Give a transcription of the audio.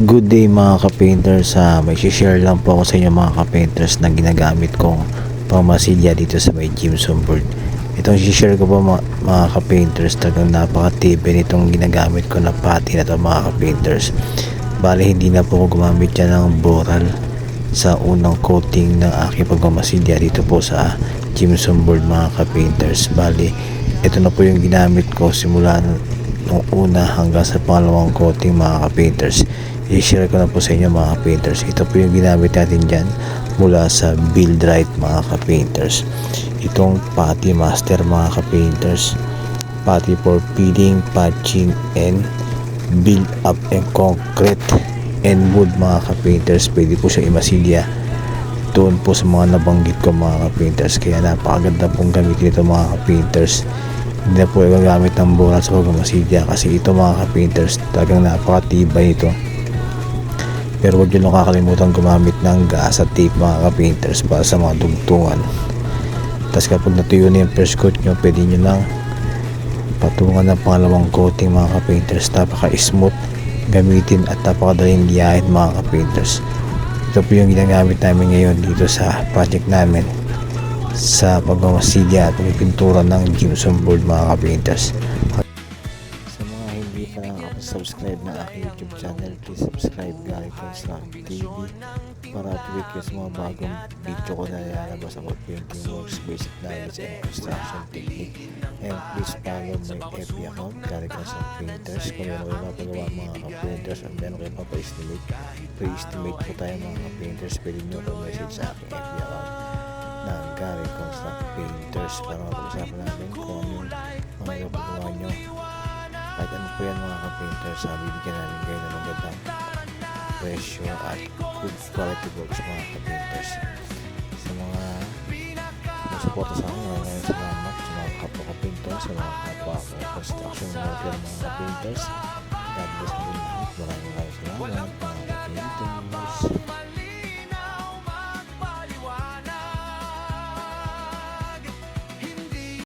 Good day mga ka-painters. May share lang po ako sa inyo mga ka-painters na ginagamit kong pamasilya dito sa may gypsum board. Itong share ko po mga ka-painters, talagang napakatibay nitong ginagamit ko na pati na to mga ka-painters. Bale hindi na po ako gumamit yan ng boral sa unang coating ng aking pagmamasilya dito po sa gypsum board mga ka-painters. Bale ito na po yung ginamit ko simula nung una hanggang sa pangalawang coating mga ka-painters. I-share ko na po sa inyo mga ka-painters. Ito po yung ginamit natin dyan mula sa Build Right mga ka-painters. Itong Putty Master mga ka-painters. Putty for peeling, patching, and build up and concrete and wood mga ka-painters. Pwede po siya imasilya doon po sa mga nabanggit ko mga ka-painters. Kaya napakaganda pong gamitin ito mga ka-painters. Hindi na po gagamit ng boral sa pagmamasilya kasi ito mga ka-painters talagang napakatibay ito. Pero huwag nyo lang kakalimutan gumamit ng gasa tape mga ka-painters para sa mga dugtungan. Tapos kapag natuyo na yung first coat nyo, pwede nyo lang patungan ng pangalawang coating mga ka-painters. Napaka-smooth gamitin at napakadaling liyahin mga ka-painters. Ito po yung ginagamit namin ngayon dito sa project namin sa pagmamasilya at pagpintura ng gypsum board mga ka-painters. Sa mga hindi pa nakaka-subscribe na aking YouTube channel, please subscribe Gary Construction TV para update kayo sa mga bagong video ko na nilalabas about painting works, basic knowledge, and construction technique. And please follow my FB account, Gary Construction Painters. Kung meron kayo mapagawa mga ka-painters at meron kayo pa-estimate, pre-estimate po tayo mga ka-painters. Pwede nyo pa-message sa aking FB account ng Gary Construction Painters para mapag-usapan natin kung anong mga ipapagawa nyo. Kahit ano po yan mga ka-painters, bibigyan namin kayo ng magandang presyo at good quality works mga ka-painters. Sa mga suporta sa akin, maraming salamat sa mga kapwa ka-painters, sa mga kapwa construction worker mga ka-painters. God bless mo din lahat. Maraming salamat mga ka-painters.